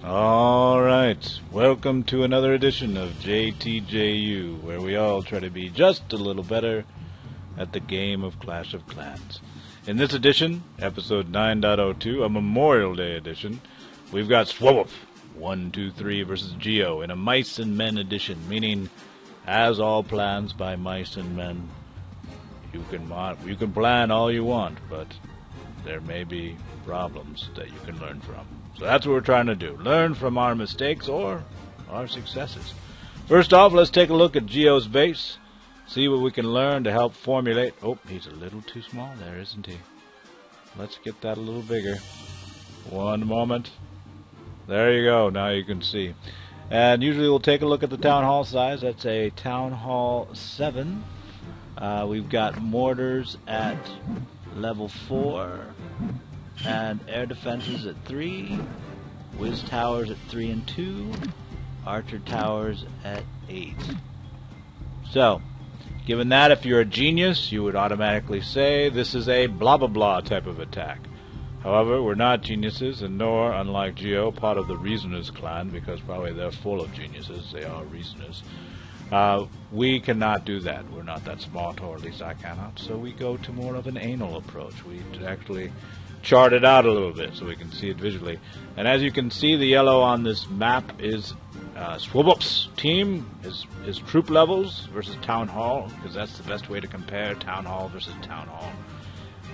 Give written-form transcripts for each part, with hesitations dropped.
Alright, welcome to another edition of JTJU, where we all try to be just a little better at the game of Clash of Clans. In this edition, episode 9.02, a Memorial Day edition, we've got Svop123 versus Geo in a Mice and Men edition, meaning, as all plans by mice and men, you can plan all you want, but there may be problems that you can learn from. So that's what we're trying to do. Learn from our mistakes or our successes. First off, let's take a look at Geo's base. See what we can learn to help formulate. Oh, he's a little too small there, isn't he? Let's get that a little bigger. One moment. There you go. Now you can see. And usually we'll take a look at the Town Hall size. That's a Town Hall 7. We've got mortars at level 4. And air defenses at 3, whiz towers at 3 and 2, archer towers at 8. So, given that, if you're a genius, you would automatically say this is a blah blah blah type of attack. However, we're not geniuses, and nor, unlike Geo, part of the Reasoners clan, because probably they're full of geniuses, they are Reasoners. We cannot do that. We're not that smart, or at least I cannot, so we go to more of an anal approach. We actually chart it out a little bit so we can see it visually. And as you can see, the yellow on this map is Svop's team, his troop levels versus Town Hall, because that's the best way to compare Town Hall versus Town Hall,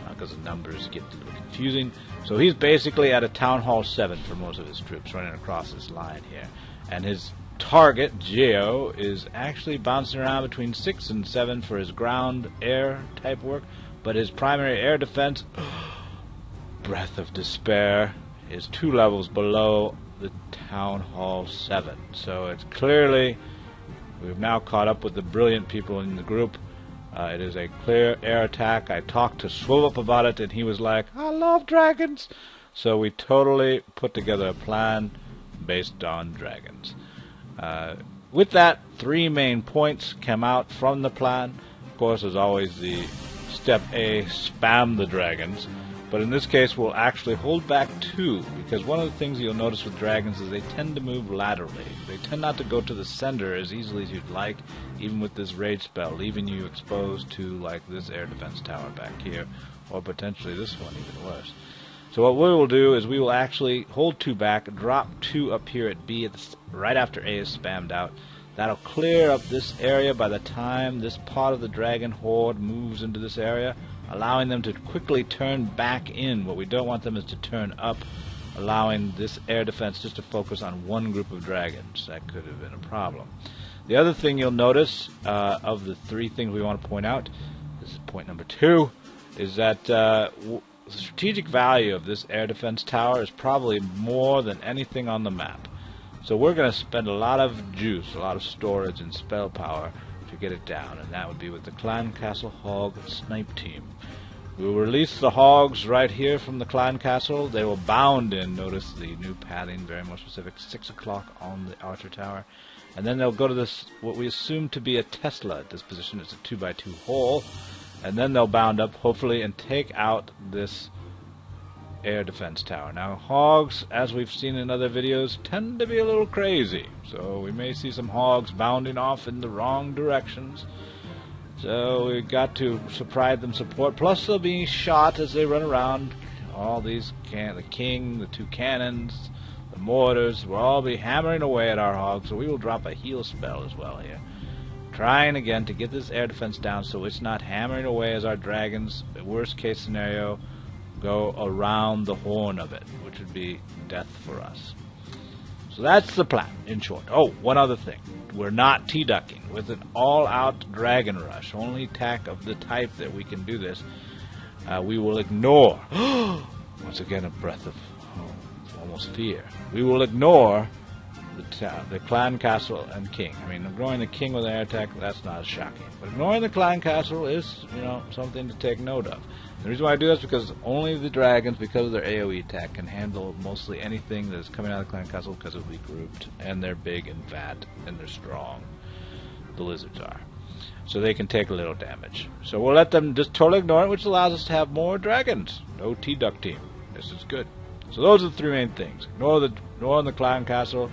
because the numbers get a little confusing. So he's basically at a Town Hall 7 for most of his troops running across this line here. And his target, Geo, is actually bouncing around between 6 and 7 for his ground air type work, but his primary air defense, Breath of Despair, is 2 levels below the Town Hall 7. So it's clearly, we've now caught up with the brilliant people in the group. It is a clear air attack. I talked to Svop about it, and he was like, I love dragons. So we totally put together a plan based on dragons. With that, 3 main points came out from the plan. Of course, as always, the step A, spam the dragons. But in this case, we'll actually hold back 2, because one of the things you'll notice with dragons is they tend to move laterally. They tend not to go to the center as easily as you'd like, even with this rage spell, leaving you exposed to, like, this air defense tower back here, or potentially this one, even worse. So what we will do is we will actually hold 2 back, drop 2 up here at B right after A is spammed out. That'll clear up this area by the time this part of the dragon horde moves into this area, allowing them to quickly turn back in. What we don't want them is to turn up, allowing this air defense just to focus on one group of dragons. That could have been a problem. The other thing you'll notice, of the 3 things we want to point out, this is point number 2, is that the strategic value of this air defense tower is probably more than anything on the map. So we're going to spend a lot of juice, a lot of storage and spell power to get it down, and that would be with the Clan Castle Hog Snipe team. We will release the hogs right here from the Clan Castle. They will bound in, notice the new padding, very more specific, 6 o'clock on the Archer Tower. And then they'll go to this, what we assume to be a Tesla at this position. It's a 2x2 hole. And then they'll bound up, hopefully, and take out this air defense tower. Now, hogs, as we've seen in other videos, tend to be a little crazy. So we may see some hogs bounding off in the wrong directions. So we've got to provide them support. Plus, they'll be shot as they run around. All these, the king, the 2 cannons, the mortars, will all be hammering away at our hogs. So we will drop a heal spell as well here, trying again to get this air defense down so it's not hammering away as our dragons, worst case scenario, go around the horn of it, which would be death for us. So that's the plan, in short. Oh, one other thing. We're not T-ducking. With an all-out dragon rush, only attack of the type that we can do this, we will ignore, once again a breath of almost fear, we will ignore the Clan Castle and King. I mean, ignoring the King with an air attack, that's not as shocking. But ignoring the Clan Castle is, something to take note of. The reason why I do that is because only the dragons, because of their AoE attack, can handle mostly anything that is coming out of the Clan Castle because it'll be grouped. And they're big and fat, and they're strong. The lizards are. So they can take a little damage. So we'll let them just totally ignore it, which allows us to have more dragons. No T-Duck team. This is good. So those are the 3 main things. Ignoring the clan castle,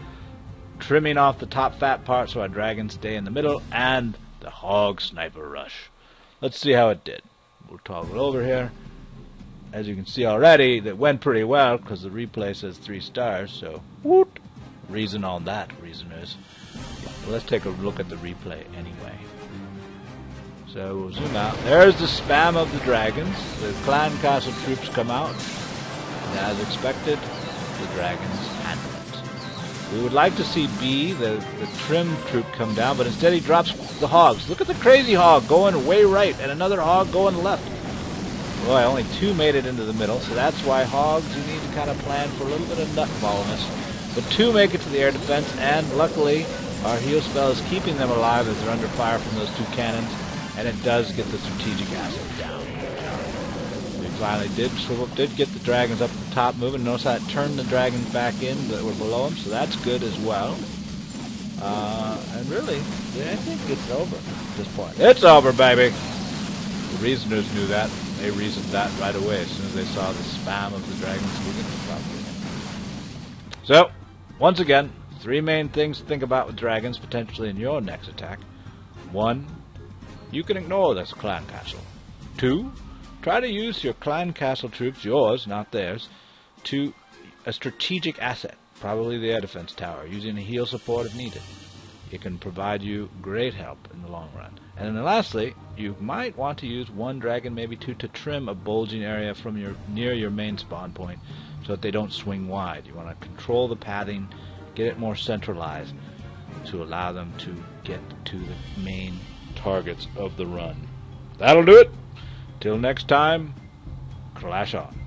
trimming off the top fat part so our dragons stay in the middle, and the hog sniper rush. Let's see how it did. We'll toggle over here. As you can see already, that went pretty well because the replay says 3 stars, so woot! Reason on that reason is. Well, let's take a look at the replay anyway. So we'll zoom out. There's the spam of the dragons. The clan castle troops come out. And as expected, the dragons handle it. We would like to see B, the trim troop, come down, but instead he drops the hogs. Look at the crazy hog going way right and another hog going left. Boy, only 2 made it into the middle, so that's why hogs, you need to kind of plan for a little bit of nutballness. But 2 make it to the air defense, and luckily our heal spell is keeping them alive as they're under fire from those 2 cannons, and it does get the strategic asset down. We finally Svop did get the dragons up at the top moving. Notice how it turned the dragons back in that were below them, so that's good as well. And really, I think it's over at this point. It's over, baby! The reasoners knew that. They reasoned that right away as soon as they saw the spam of the dragons moving to the property. So, once again, 3 main things to think about with dragons potentially in your next attack. 1, you can ignore this clan castle. 2, try to use your clan castle troops, yours, not theirs, to a strategic asset, probably the air defense tower, using a heal support if needed. It can provide you great help in the long run. And then lastly, you might want to use 1 dragon, maybe 2, to trim a bulging area from near your main spawn point so that they don't swing wide. You want to control the pathing, get it more centralized to allow them to get to the main targets of the run. That'll do it. Till next time, clash on.